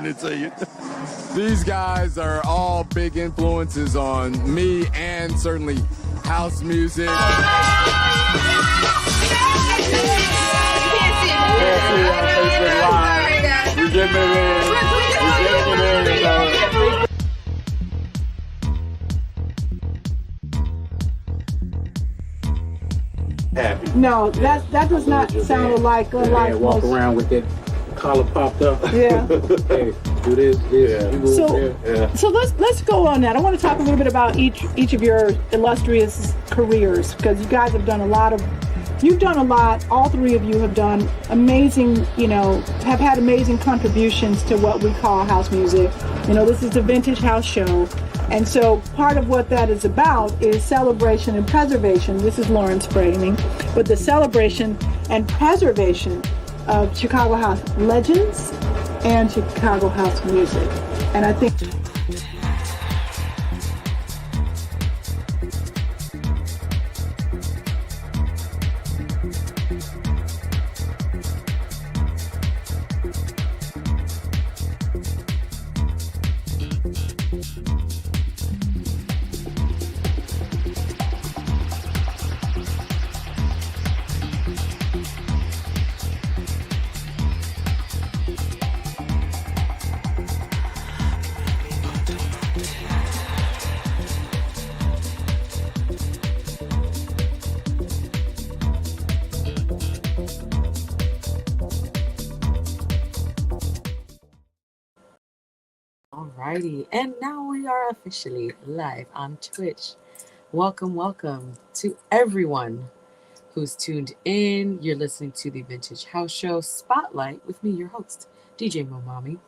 it to you. These guys are all big influences on me and certainly house music. We're getting it in. Happy. No, that does not sound like a life. Walk around with that collar popped up. Yeah. Hey, do this. So let's go on that. I want to talk a little bit about each of your illustrious careers, because you guys have done a lot. All three of you have done amazing, have had amazing contributions to what we call house music. This is the Vintage House Show. And so part of what that is about is celebration and preservation. This is Lauren's framing, but the celebration and preservation of Chicago house legends and Chicago house music. And I think Alrighty, and now we are officially live on Twitch. Welcome to everyone who's tuned in. You're listening to the Vintage House Show Spotlight with me, your host, DJ Momami.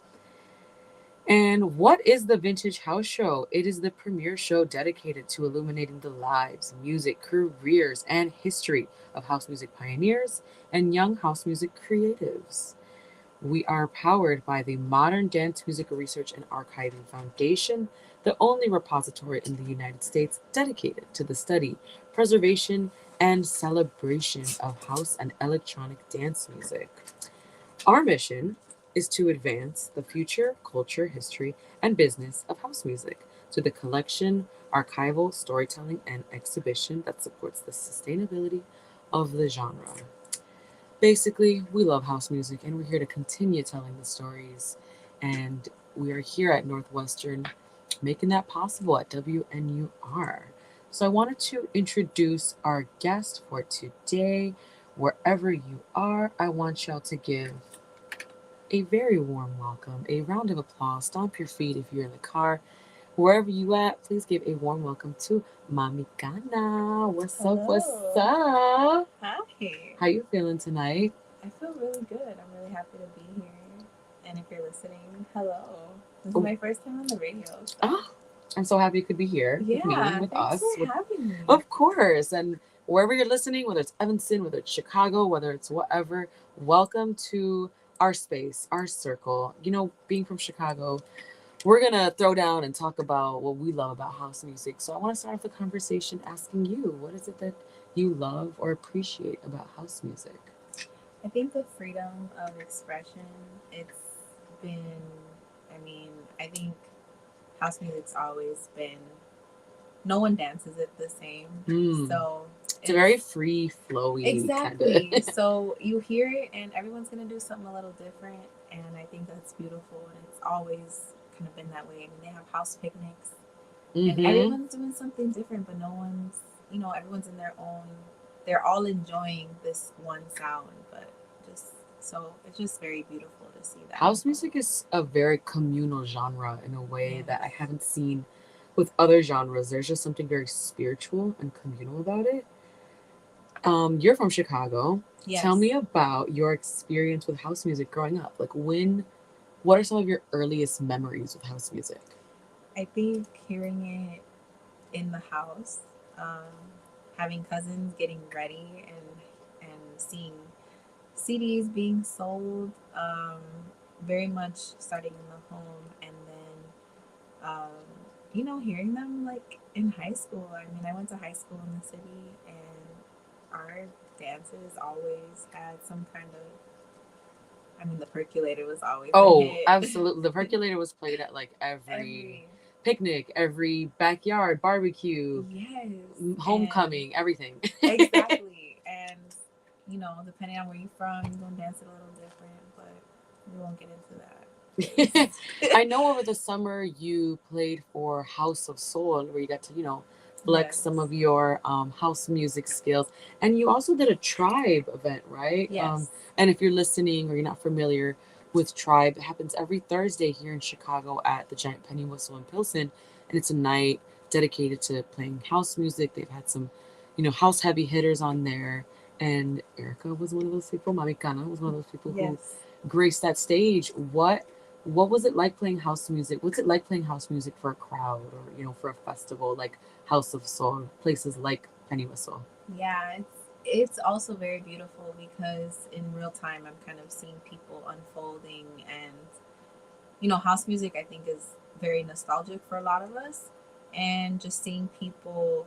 And what is the Vintage House Show? It is the premier show dedicated to illuminating the lives, music, careers, and history of house music pioneers and young house music creatives. We are powered by the Modern Dance Music Research and Archiving Foundation, the only repository in the United States dedicated to the study, preservation, and celebration of house and electronic dance music. Our mission is to advance the future, culture, history, and business of house music through the collection, archival, storytelling, and exhibition that supports the sustainability of the genre. Basically, we love house music, and we're here to continue telling the stories. And we are here at Northwestern making that possible at WNUR. So I wanted to introduce our guest for today. Wherever you are, I want y'all to give a very warm welcome, a round of applause. Stomp your feet if you're in the car. Wherever you at, please give a warm welcome to Mami Ghana. What's up? What's up? Hi. How you feeling tonight? I feel really good. I'm really happy to be here. And if you're listening, hello. This is my first time on the radio. So. Oh, I'm so happy you could be here with me, with us. For having me. Of course. And wherever you're listening, whether it's Evanston, whether it's Chicago, whether it's whatever, welcome to our space, our circle. Being from Chicago, we're going to throw down and talk about what we love about house music. So I want to start off the conversation asking you, what is it that you love or appreciate about house music? I think the freedom of expression, it's been, I think house music's always been, no one dances it the same. So it's a very free, flowy exactly. kind of. So you hear it and everyone's going to do something a little different. And I think that's beautiful. And it's always kind of been that way. They have house picnics and everyone's doing something different, but no one's, everyone's in their own, they're all enjoying this one sound, but it's just very beautiful to see that. House music is a very communal genre in a way that I haven't seen with other genres. There's just something very spiritual and communal about it. You're from Chicago. Yes. Tell me about your experience with house music growing up. What are some of your earliest memories with house music? I think hearing it in the house, having cousins getting ready and seeing CDs being sold, very much starting in the home, and then hearing them in high school. I went to high school in the city, and our dances always had some kind of I mean, the percolator was always a Oh, hit. absolutely. The percolator was played at like every picnic, every backyard barbecue, Yes. homecoming, everything. Exactly. And, you know, depending on where you're from, you're going to dance it a little different, but we won't get into that. I know over the summer you played for House of Soul, where you got to, you know, flex Yes. some of your house music skills. And you also did a Tribe event, right? Yes. And if you're listening or you're not familiar with Tribe, it happens every Thursday here in Chicago at the Giant Penny Whistle in Pilsen. And it's a night dedicated to playing house music. They've had some, you know, house heavy hitters on there. And Erica was one of those people. Mami Kana was one of those people who graced that stage. What was it like playing house music? What's it like playing house music for a crowd or, you know, for a festival like House of Soul, places like Penny Whistle? Yeah, it's also very beautiful because in real time I'm kind of seeing people unfolding, and you know, house music I think is very nostalgic for a lot of us, and just seeing people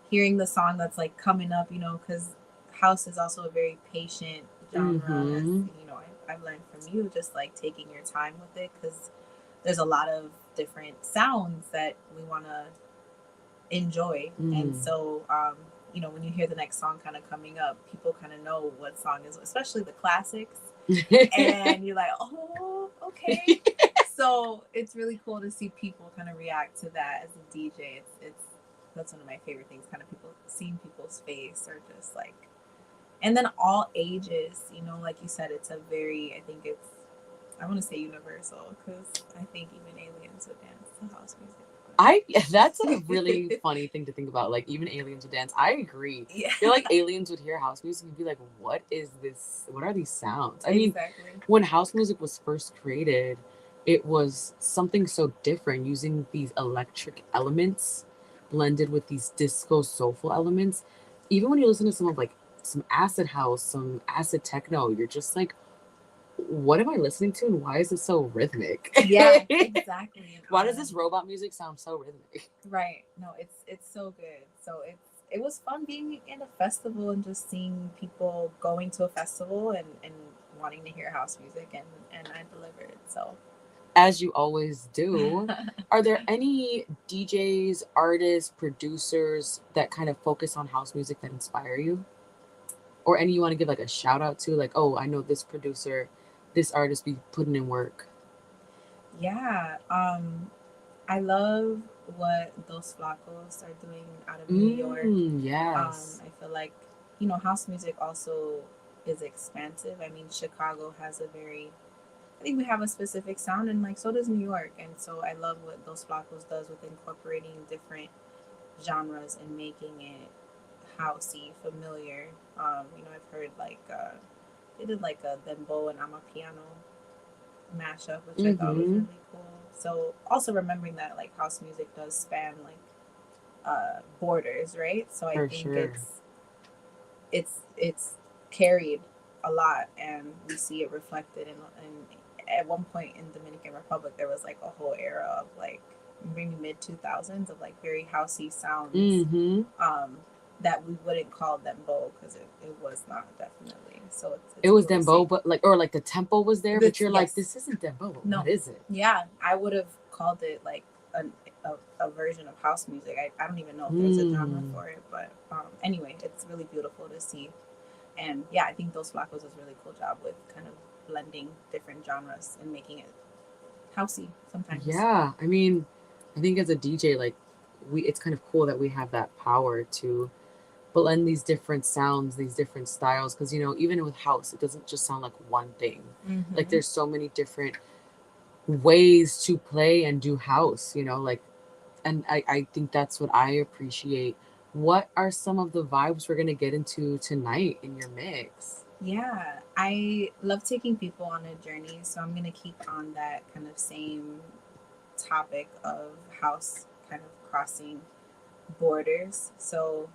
hearing the song that's like coming up, you know, because house is also a very patient genre, as you know, I've learned from you, just like taking your time with it, because there's a lot of different sounds that we want to enjoy. And so you know, when you hear the next song kind of coming up, people kind of know what song is, especially the classics, and you're like, oh, okay. So it's really cool to see people kind of react to that as a DJ. It's that's one of my favorite things, kind of people seeing people's face, or just like, and then all ages, you know, like you said, it's a very, I think it's, I want to say universal, because I think even aliens would dance to house music. That's a really funny thing to think about. Like, even aliens would dance. I agree. Yeah. I feel like aliens would hear house music and be like, what is this? What are these sounds? I mean, Exactly. when house music was first created, it was something so different, using these electric elements blended with these disco soulful elements. Even when you listen to some of like some acid house, some acid techno, you're just like, what am I listening to and why is it so rhythmic? Yeah, exactly. Why does this robot music sound so rhythmic? Right. No, it's so good. So it was fun being in a festival and just seeing people going to a festival and wanting to hear house music, and I delivered. So as you always do, are there any DJs, artists, producers that kind of focus on house music that inspire you? Or any you want to give like a shout out to, like, oh, I know this producer, this artist be putting in work? yeah, I love what Dos Flacos are doing out of New York. Yes. I feel like, you know, house music also is expansive. I mean, Chicago has a very, I think we have a specific sound, and like so does New York. And so I love what Dos Flacos does with incorporating different genres and making it housey, familiar. You know, I've heard like they did like a dembow and amapiano mashup, which I thought was really cool. So also remembering that like house music does span like borders, right? So I think it's carried a lot, and we see it reflected in at one point in Dominican Republic there was like a whole era of like maybe mid 2000s of like very housey sounds that we wouldn't call dembow, because it was not, definitely. So it was cool dembow, but like, or like the tempo was there, but you're like, this isn't dembow. No. What is it? Yeah, I would have called it like a version of house music. I don't even know if there's a genre for it, but anyway, it's really beautiful to see. And yeah, I think Dos Flacos does a really cool job with kind of blending different genres and making it housey sometimes. Yeah, I mean, I think as a DJ, like, it's kind of cool that we have that power to blend these different sounds, these different styles, because, you know, even with house, it doesn't just sound like one thing. Like, there's so many different ways to play and do house, you know, like, and I think that's what I appreciate. What are some of the vibes we're going to get into tonight in your mix? Yeah, I love taking people on a journey, so I'm going to keep on that kind of same topic of house kind of crossing borders. So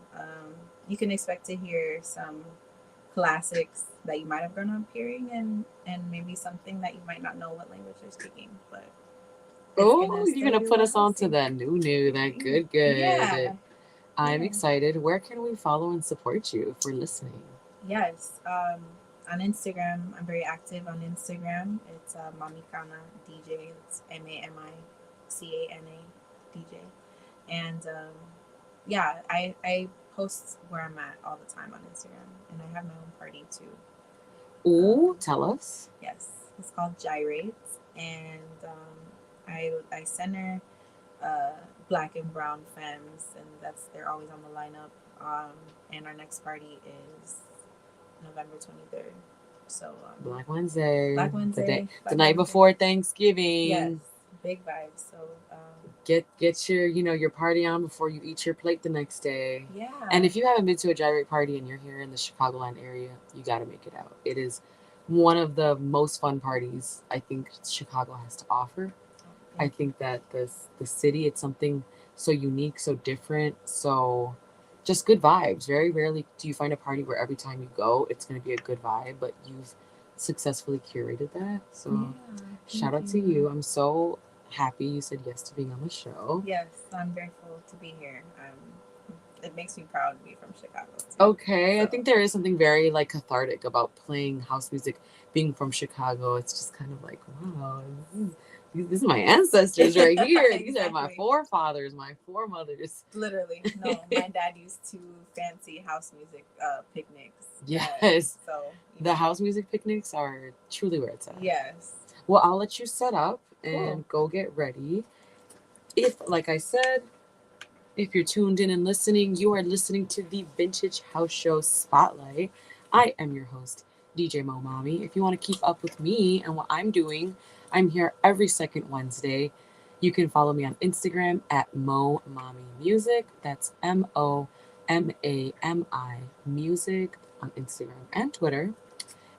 you can expect to hear some classics that you might have grown up hearing, and maybe something that you might not know what language they're speaking, but you're gonna put us on to that new that good. Yeah. I'm excited. Where can we follow and support you if we're listening? Yes, on Instagram, I'm very active on Instagram. It's Mamicana DJ. It's MAMICANA DJ. And yeah, I post where I'm at all the time on Instagram. And I have my own party too. Ooh, tell us. Yes, it's called Gyrates. And I center Black and brown femmes, and they're always on the lineup. And our next party is November 23rd. So Black Wednesday. Black Wednesday. The night before Thanksgiving. Yes, big vibes. So get your your party on before you eat your plate the next day. yeah. And if you haven't been to a Gyrate party and you're here in the Chicagoland area, you got to make it out. It is one of the most fun parties I think Chicago has to offer. I think that the city, it's something so unique, so different, so just good vibes. Very rarely do you find a party where every time you go, it's going to be a good vibe, but you've successfully curated that. So shout out to you. I'm so happy you said yes to being on the show. Yes, I'm grateful to be here. It makes me proud to be from Chicago too. Okay, So. I think there is something very like cathartic about playing house music, being from Chicago. It's just kind of like, wow, this is my ancestors right here. Exactly. These are my forefathers, my foremothers. Literally. No, my dad used to fancy house music picnics. Yes. So The house music picnics are truly where it's at. yes. Well, I'll let you set up and go get ready. If, like I said, if you're tuned in and listening, you are listening to the Vintage House Show Spotlight. I am your host, DJ Momami. If you want to keep up with me and what I'm doing, I'm here every second Wednesday. You can follow me on Instagram at Momami Music. That's MOMAMI Music on Instagram and Twitter.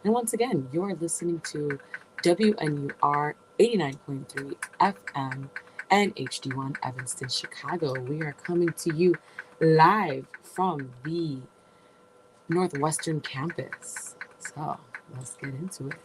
And once again, you're listening to WNUR 89.3 FM and HD1 Evanston, Chicago. We are coming to you live from the Northwestern campus. So let's get into it.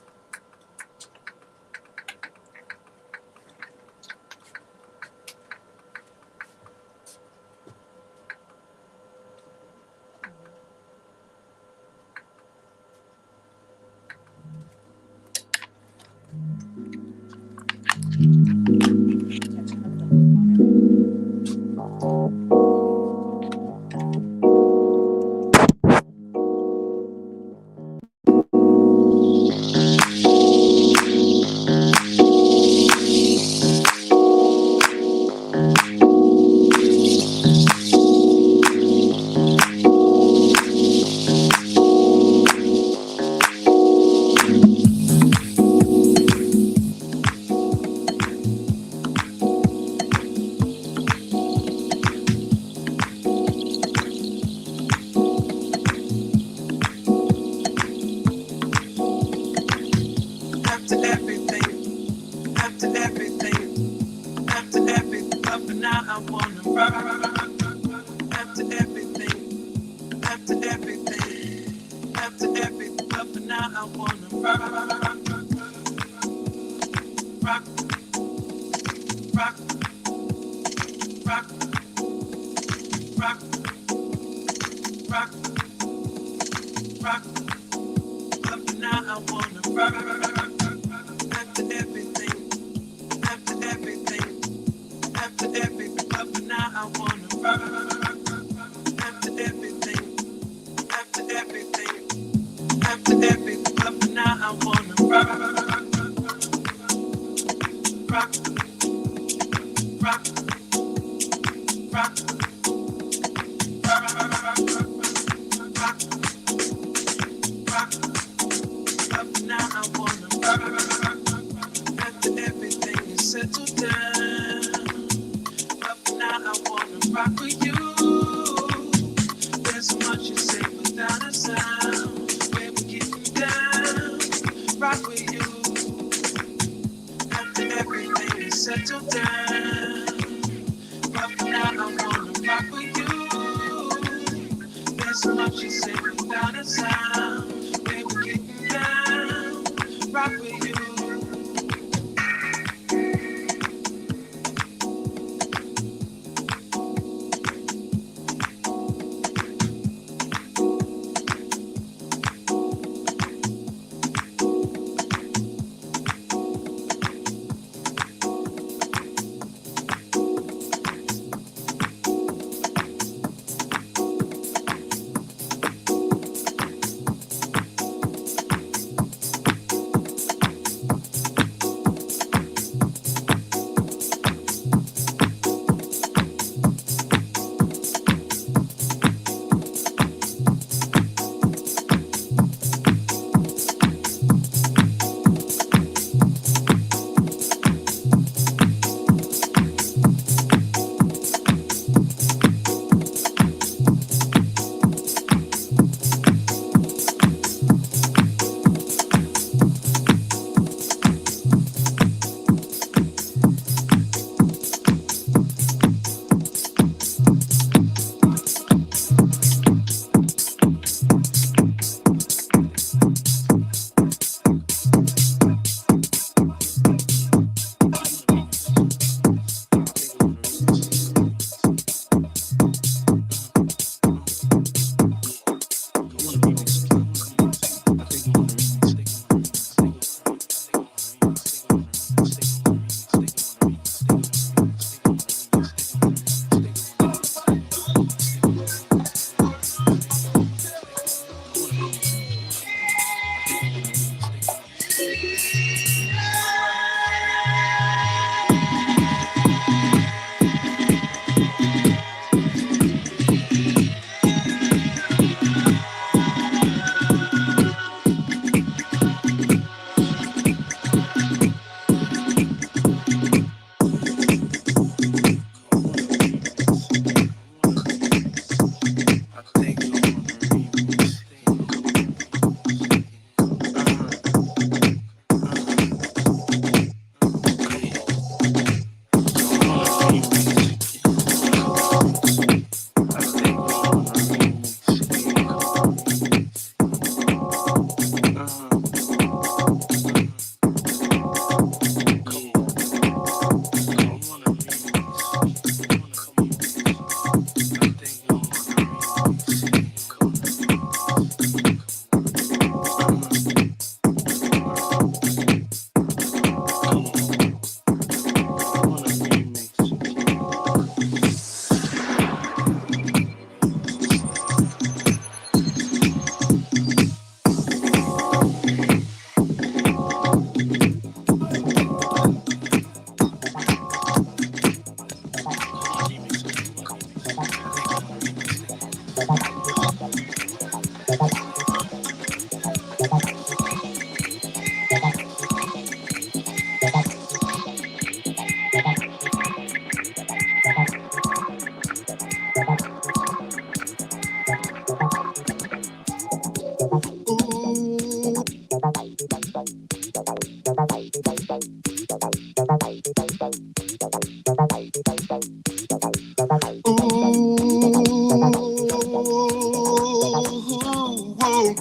You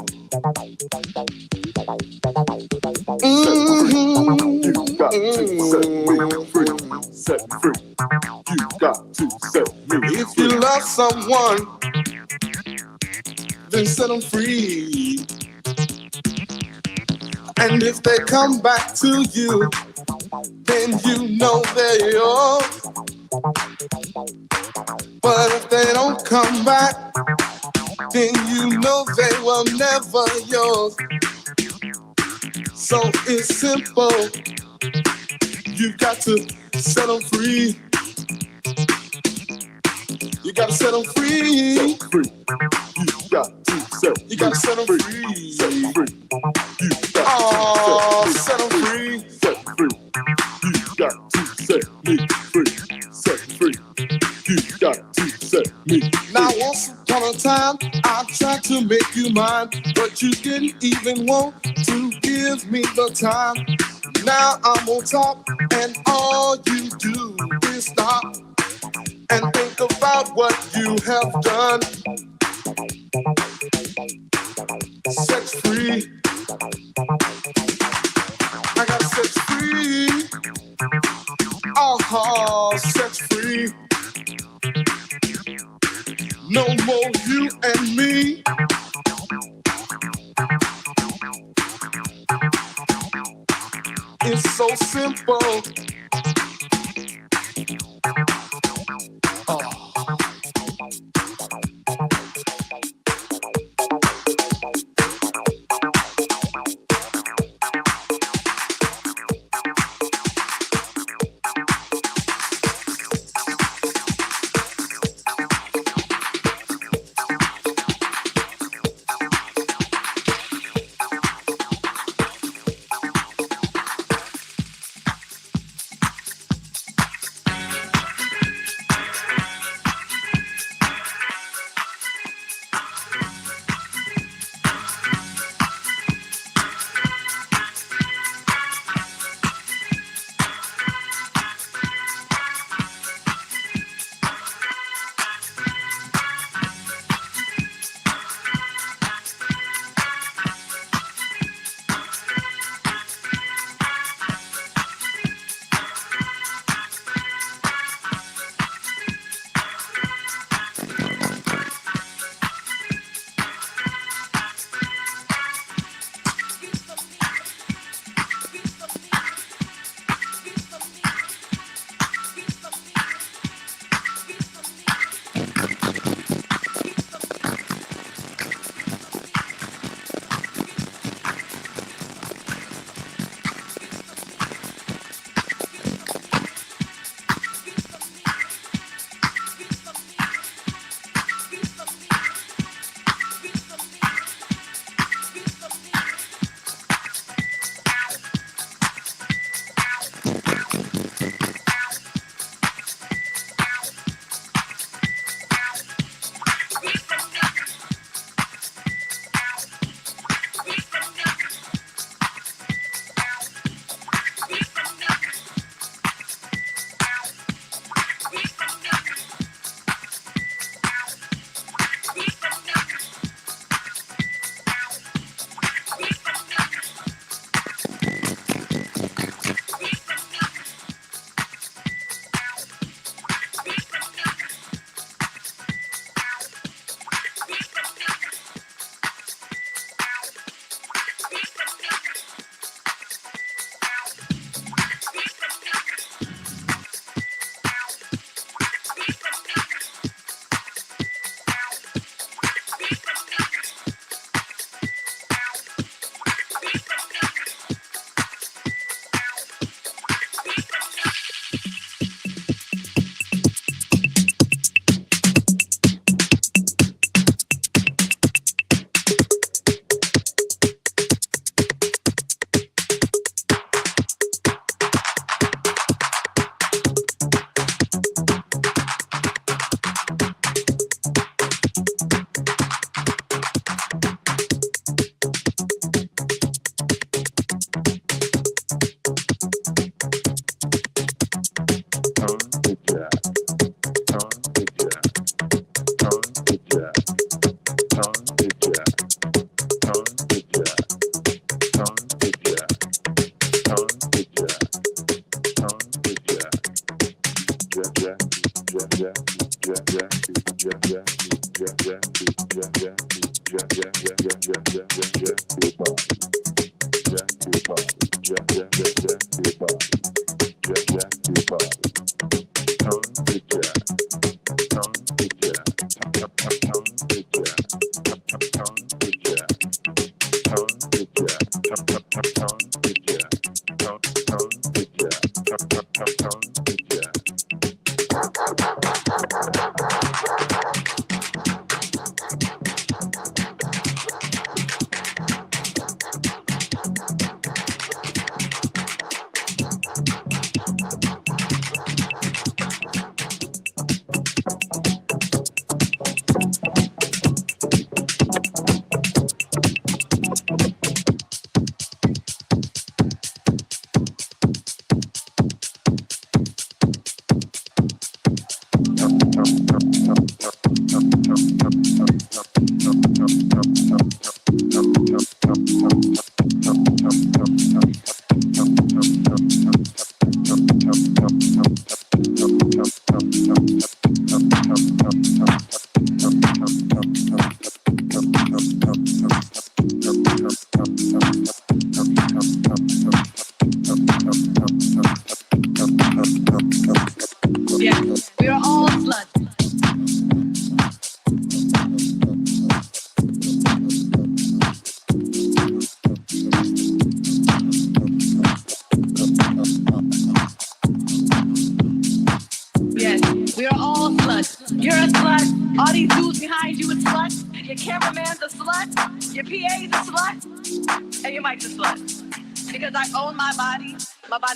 got to set me free. Set me free. You got to set me free. If you love someone, then set them free. And if they come back to you, then you know they're yours. But if they don't come back, then you know they were never yours. So it's simple. You got to set them free. You got to set them free. Set free. You got to set. You got to set them free. Set free. You got oh, to set them free. Set free. You got to set me free. Set free. You got to set me free. Now once upon a time, I tried to make you mine, but you didn't even want to give me the time. Now I'm on top, and all you do is stop and think about what you have done. Set free. I got set free. Oh, set free. No more you and me. It's so simple.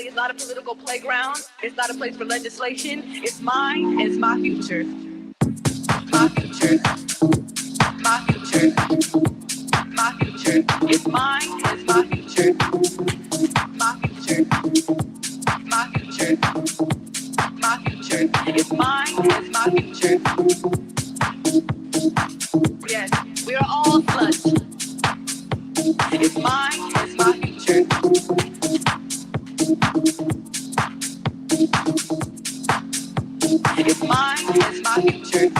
Is not a political playground. It's not a place for legislation. It's mine. It's my future. My future. My future. My future. It's mine. It's my future. My future. My future. My future. It's mine. It's my future. Yes, we are all sluts. It's mine. It's my future. It's mine, it's my future.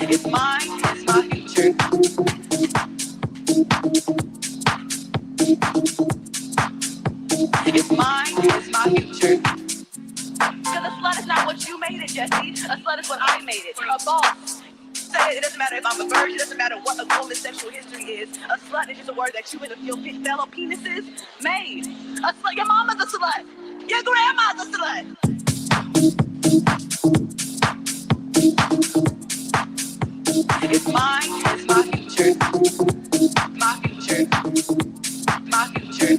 It's mine, it's my future. It's mine, it's my future. Because a slut is not what you made it, Jesse. A slut is what I made it. A boss. It doesn't matter if I'm a virgin, it doesn't matter what a woman's sexual history is. A slut is just a word that you and your fellow penises made. A slut, your mama's a slut. Your grandma's a slut. It's mine, it's my future. My future. My future.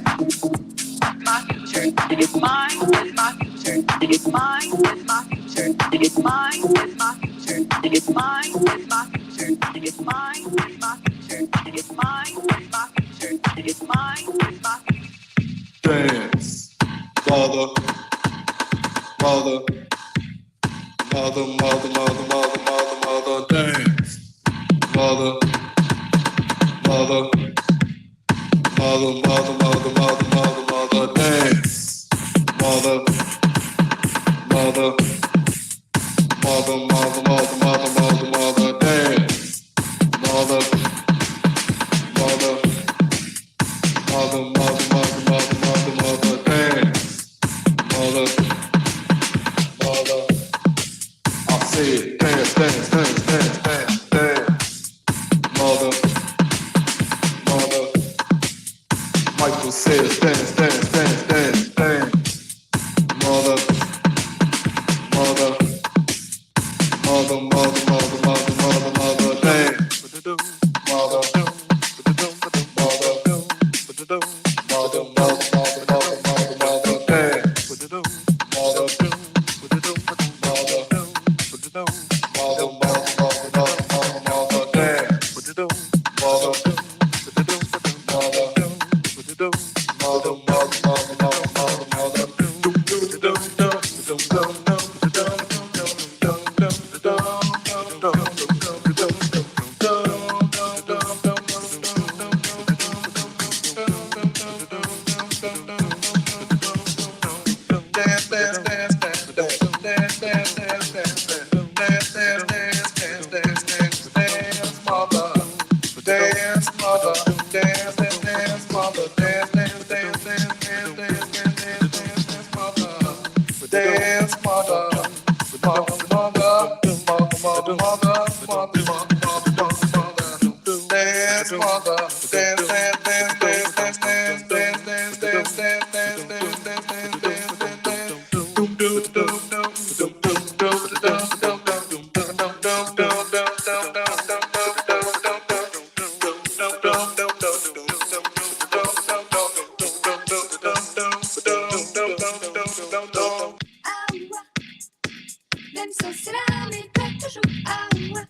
My future. It's mine, it's my future. It's mine, it's my future. It's mine, it's my future. It's mine, it's my future. It's mine, it's my future. It's mine, it's my future. It's mine, it's my future. Dance, mother, mother, mother, mother, mother, mother, mother, mother, dance, mother, mother, mother, mother, mother, mother, mother, mother, dance, mother, mother. Mother, mother, mother, mother, mother, mother, dance. Mother, mother, mother, mother, mother, mother, mother, mother, dance. Mother, mother, I say it, dance, dance, dance, dance, dance, dance. Mother, mother, Michael says dance, dance, dance, dance, dance. Mother, mother. Mother, mother, mother, mother, mother, mother, dance. Mother, mother, mother, mother, mother, mother, mother, mother, dance. Mother, mother, mother, mother, mother, mother, mother, mother, dance. Mother, mother, mother, mother, mother, mother, mother, cela m'étonne toujours. Ah ouais.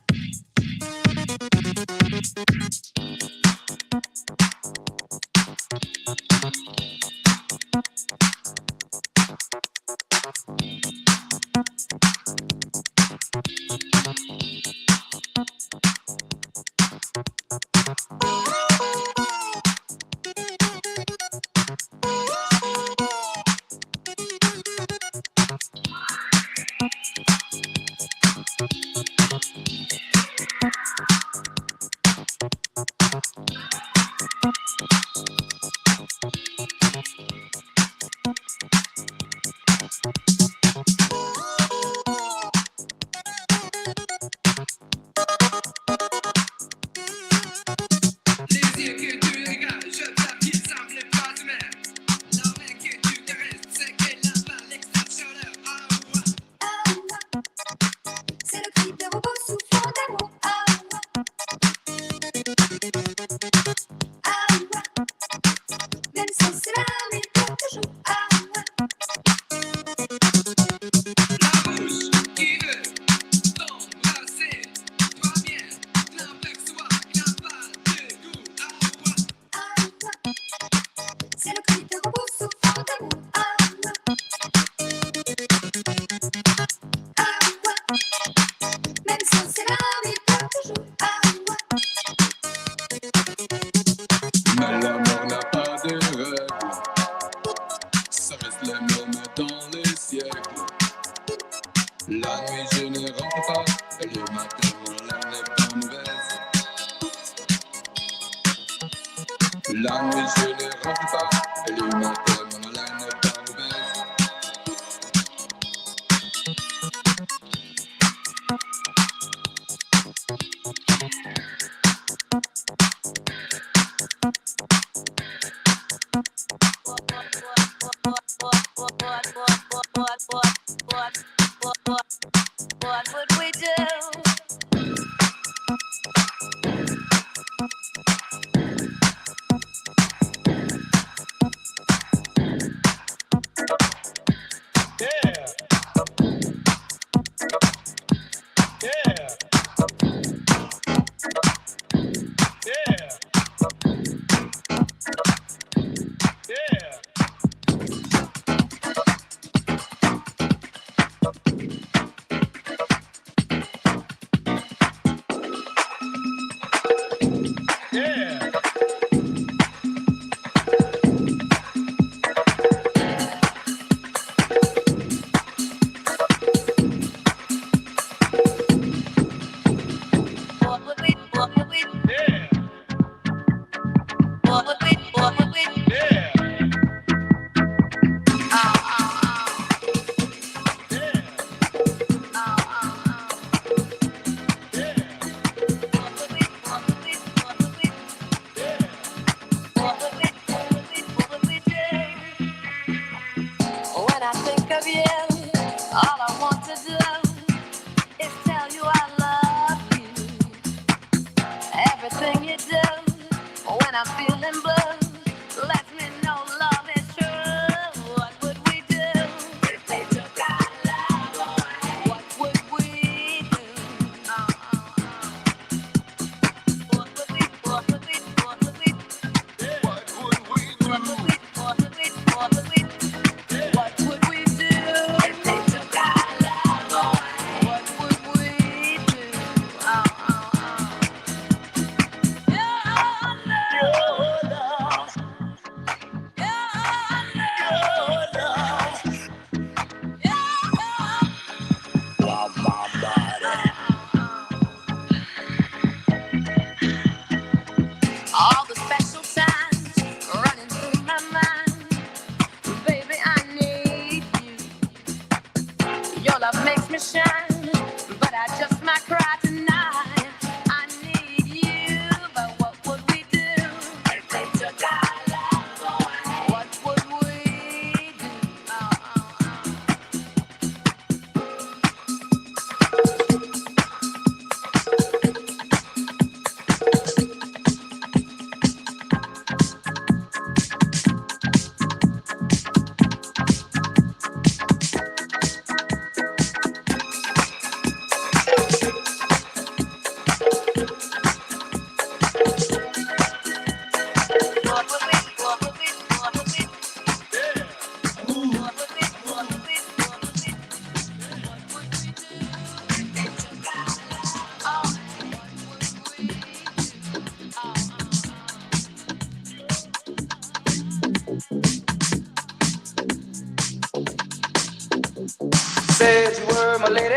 said you were my lady,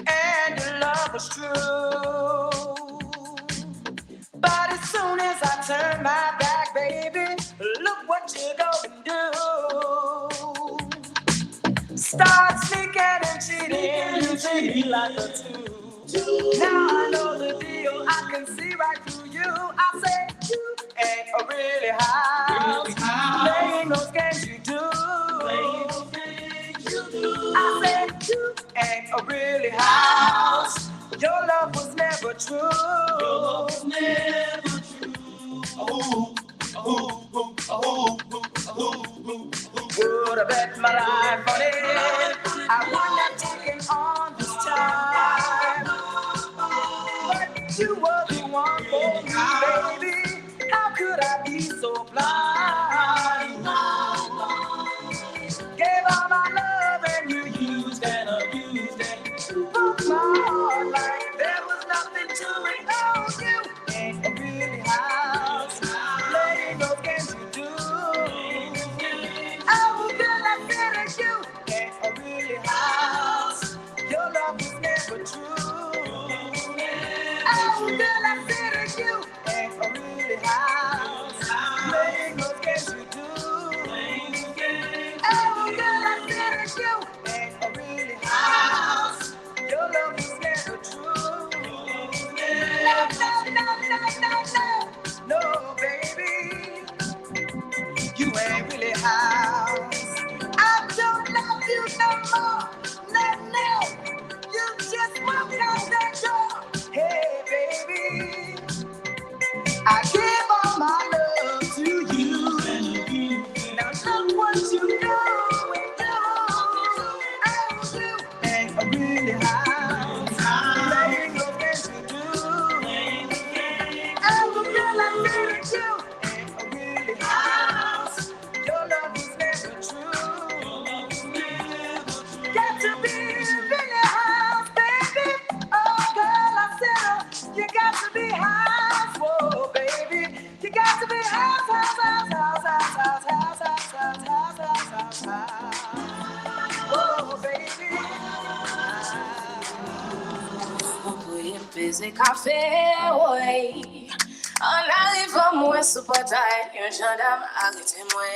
and your love was true. But as soon as I turn my back, baby, look what you're gonna do. Start sneaking and cheating, you treat me like a two. Now I know the deal, I can see right through you. I say you ain't a really house, playing those games you do. I said you ain't a really house. Your love was never true. Your love was never true. Would have bet my life on it. I wouldn't have taken on this time. But you were the one for me, baby. How could I be so blind? Gave all my love and you used and abused it. Broke my heart like there was nothing to it. Oh, you ain't a really house, playing those games you do. Oh, girl, I said that you ain't a really house. Your love was never true. Oh, girl, I said that you ain't a really house, playing those games you do. Oh, girl, I said that you ain't a really house. Your love was never true. No, no, no, no, no, no. No, baby, you ain't really house. I don't love you no more. No, no, you just walk out that door. Hey, baby, I give all my love to you. Now look what you know and do. Oh, you ain't a really house, playing those games you do. Oh, girl, I said that you ain't a really house. Your love was never true. Got to be really house, baby. Oh, girl, I said you got to be house, whoa, baby. You got to be house, house, house, house, house, house, house, house, house, house, house, house. Whoa, baby. Pese café, oi. En arrivant, moi, sous portail, un gendarme arrêtez-moi.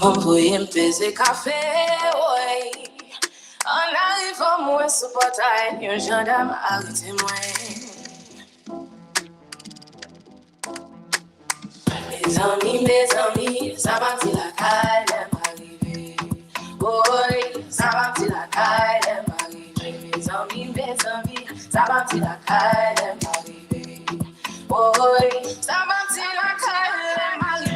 Envoyez me pese café, oi. En arrivant, moi, sous portail, un gendarme arrêtez-moi. Mes amis, ça m'a dit la caille, elle m'arrive. Boy, ça m'a dit la caille, elle m'arrive. Mes amis, ça m'a dit la caille, elle m'arrive. Boy, ça m'a dit la caille, elle m'arrive.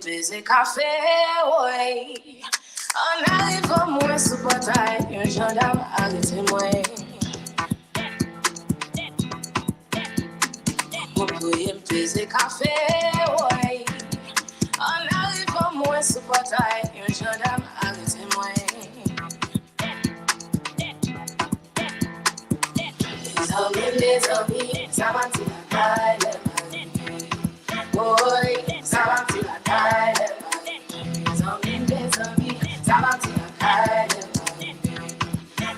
Pese café, ouais. En arrivant, moi, sous portail, un gendarme arrêtez-moi. Vous pouvez me pese café, ouais. En arrivant, moi, sous portail, un gendarme arrêtez-moi. Les amis, ça m'a dit la caille. Boy, ça m'a dit la caille. Les amis, ça m'a dit la caille.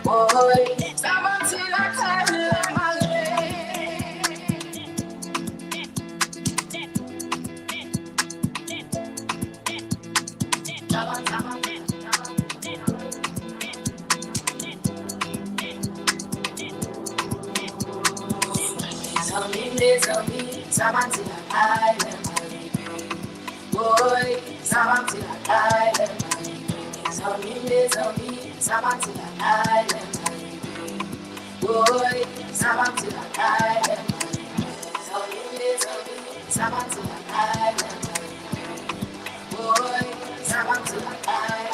Boy, ça m'a dit la caille. Les amis, ça m'a dit la caille. Boy, ça m'a dit la caille. Les amis, ça m'a dit la caille. Boy, ça m'a dit la caille. Les amis, ça m'a dit la caille. Boy, ça m'a dit la caille.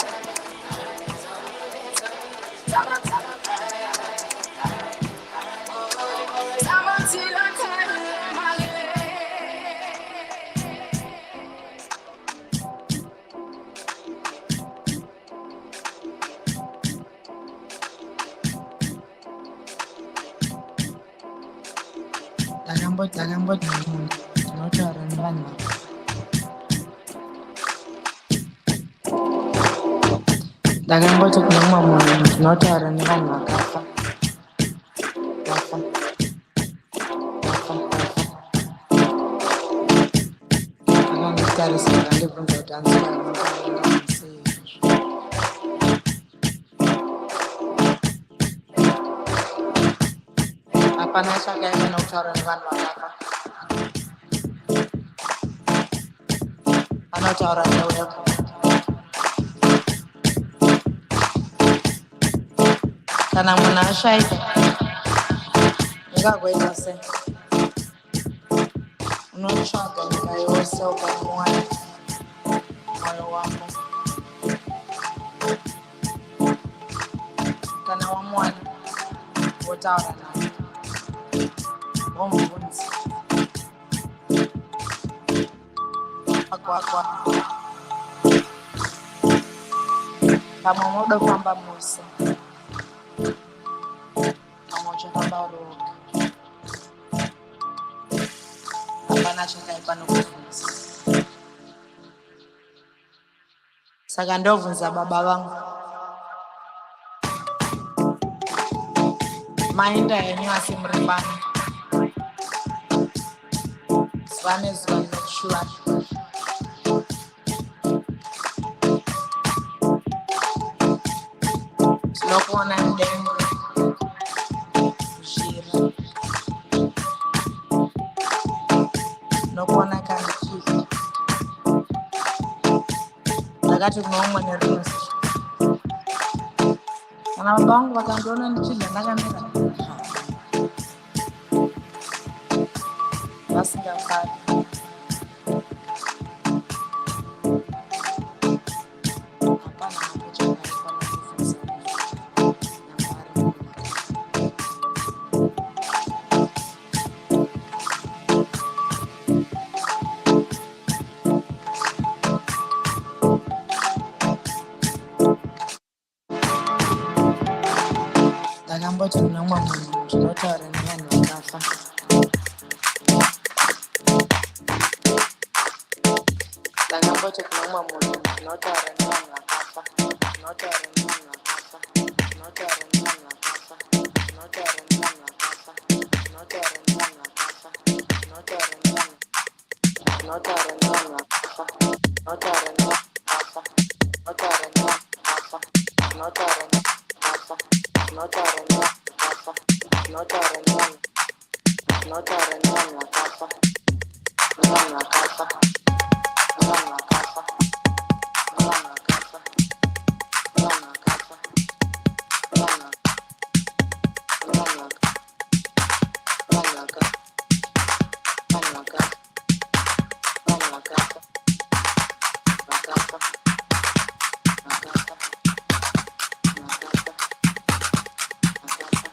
Ça m'a dit la caille. Ça m'a dit la caille. Dakangoja kunoma munhu ndinotaura nevanhu vakafa vafa akanditarisa akandibvunza kuti hanzikainongaenda sei hapana chakaita nekutaura nevanhu vakafa anotaura newepo kana munhu ashaika ungagoita sei unotsvaga nyika yose ukamuwana mwoyo wako kana wamuwana wotaura naye womubvunza agwagwa pamwe moda kufamba muse pamwe uchafamba uri woga hapana chakaipa nokubvunza saka ndobvunza baba vangu mainda henyu asi muri pano zuva nezuva rinokushuva tinokuona mudengo zhira tinokuona kandikiri ndakati kunoumwe neruzi kana baba vangu vakandiona ndichidya ndakamira vasingafari hapana napochakaipa nokubvunza ndakamboti munomwe munhu ndinotaura nevanhu vakafa ndakamboti kunomwe munhu ndinotaura nevanhu vakafa ndinotaura nevanhu vakafa ndinotaura nevanhu vakafa ndinotaura nevanhu vakafa ndinotaura nevanhu vakafa ndinotaura nevanhu ndinotaura nevanhu vakafa ndinotaura nevanhu vakafa ndinotaura nevanhu vakafa ndinotaura nevanhu vakafa ndinotaura nevanhu vakafa ndinotaura nevanhu ndinotaura nevanhu vakafa nevanhu vakafa nevanhu vakafa nevanhu vakafa nevanhu vakafa nevanhu nevanhu vakafa nevanhu vakafa nevanhu vakafa nevanhu vakafa vakafa vakafa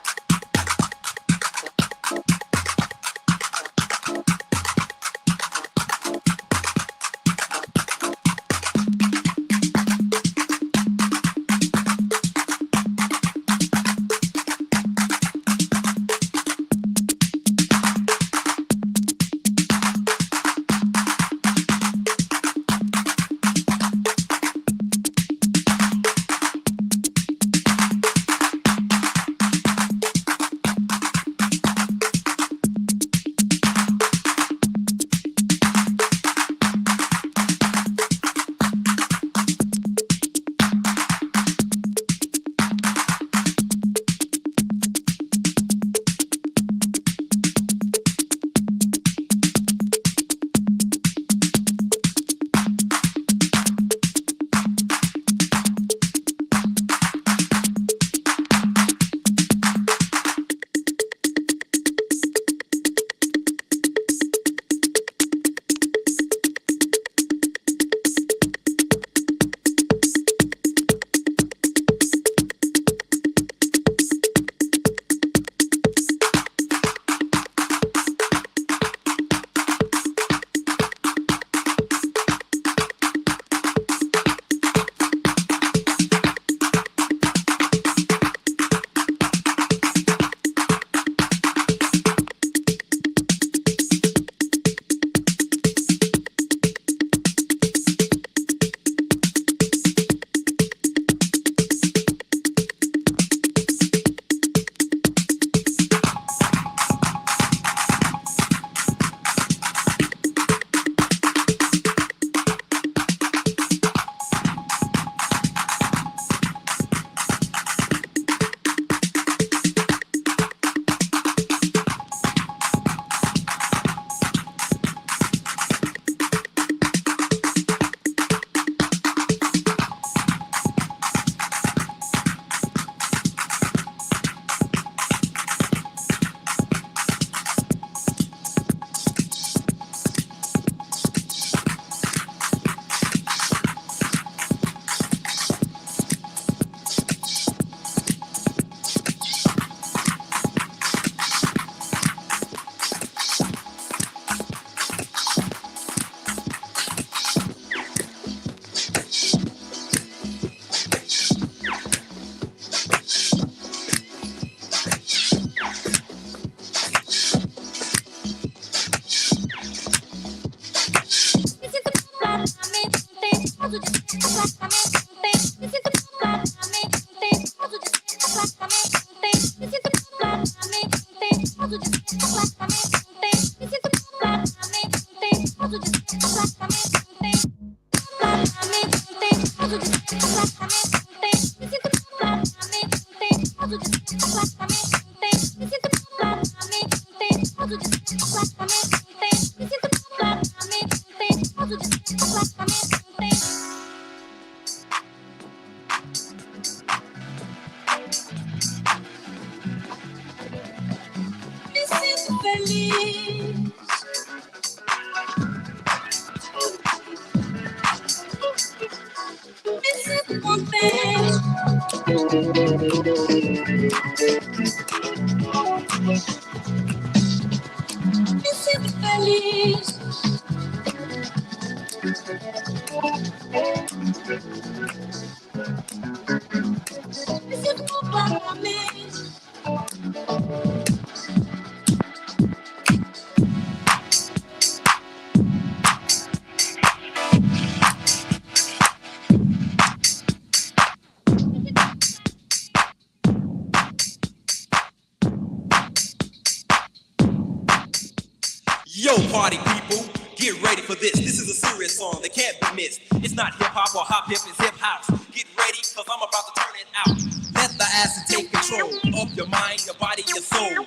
Yo, party people, get ready for this. This is a serious song that can't be missed. It's not hip-hop or hop-hip, it's hip-house. Get ready, cause I'm about to turn it out. Let the acid take control of your mind, your body, your soul. 1, 2,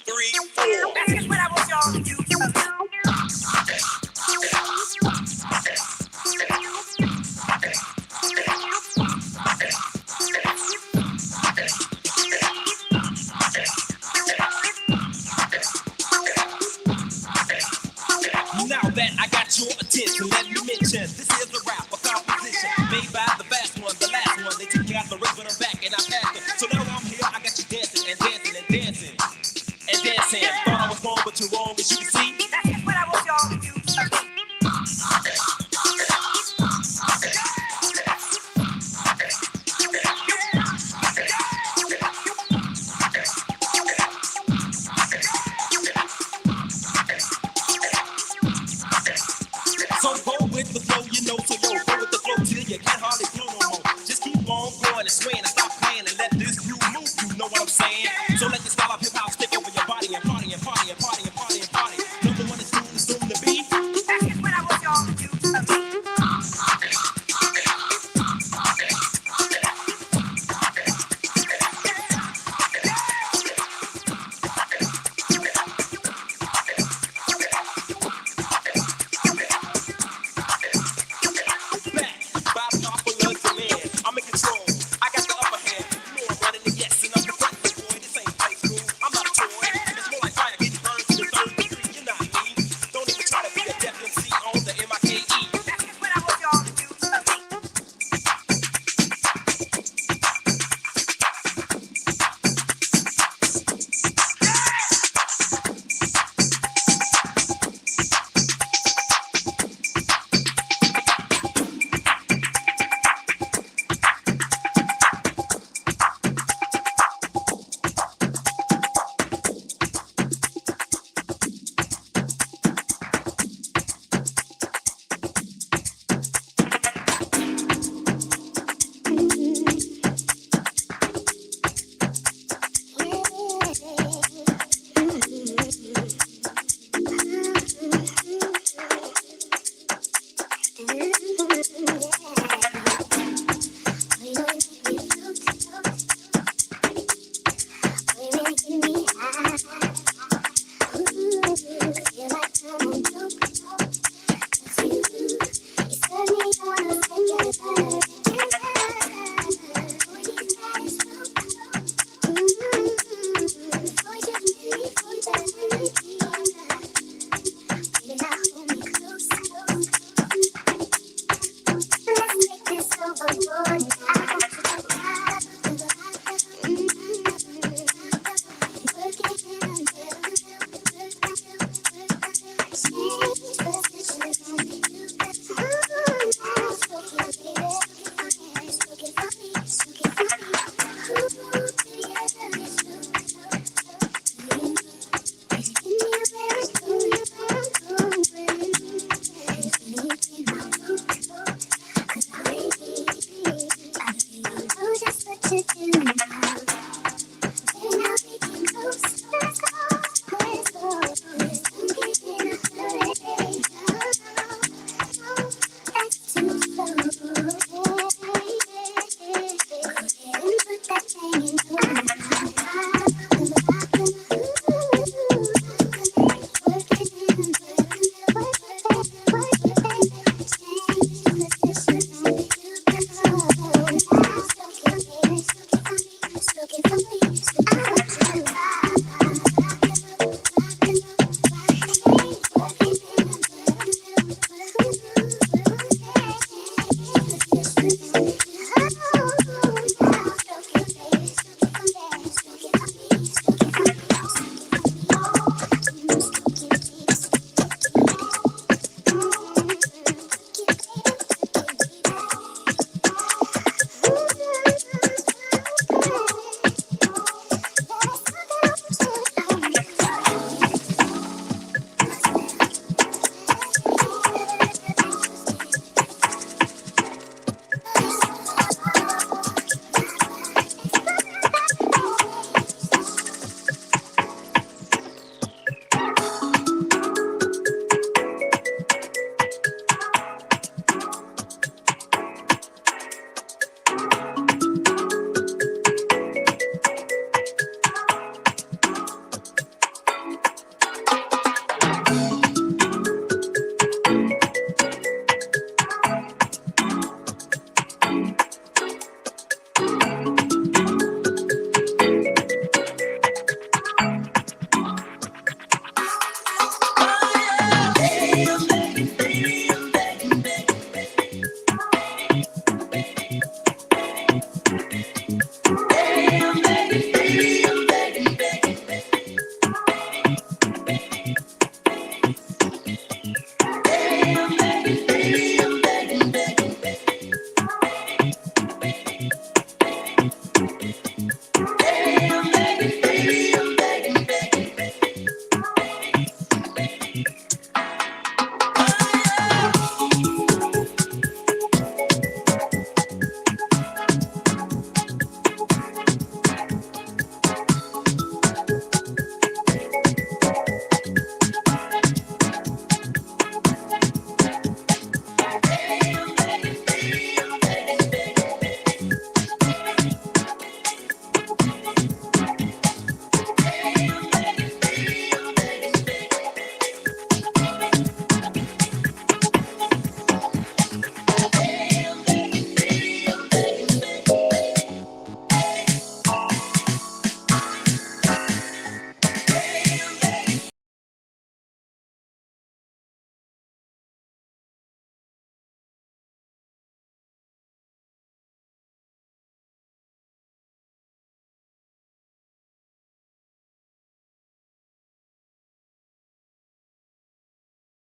3, 4. That's just what I want y'all to do. Now that I got your attention, let me mention this is a rap, a composition made by the fast one, the last one. They took me out the rhythm and I'm back and I passed it. So now I'm here, I got you dancing and dancing and dancing.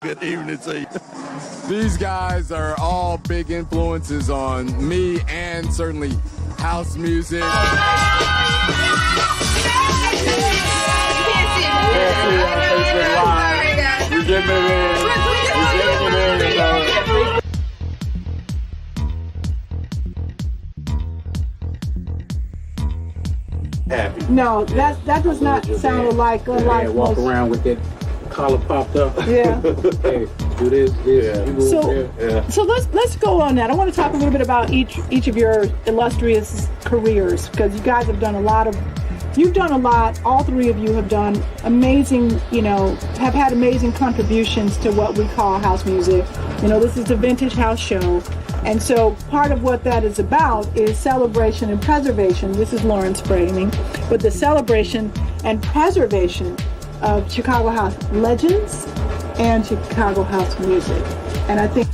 Good evening to you. These guys are all big influences on me and certainly house music. Happy. No, that does not sound alike. Unlike Walk most. around with that collar popped up. Yeah. Hey, do this, you move So, there. so let's go on that. I want to talk a little bit about each of your illustrious careers, because you guys have done a lot. All three of you have done amazing, have had amazing contributions to what we call house music. This is the Vintage House Show. And so part of what that is about is celebration and preservation. This is Lawrence framing, but the celebration and preservation of Chicago house legends and Chicago house music. And I think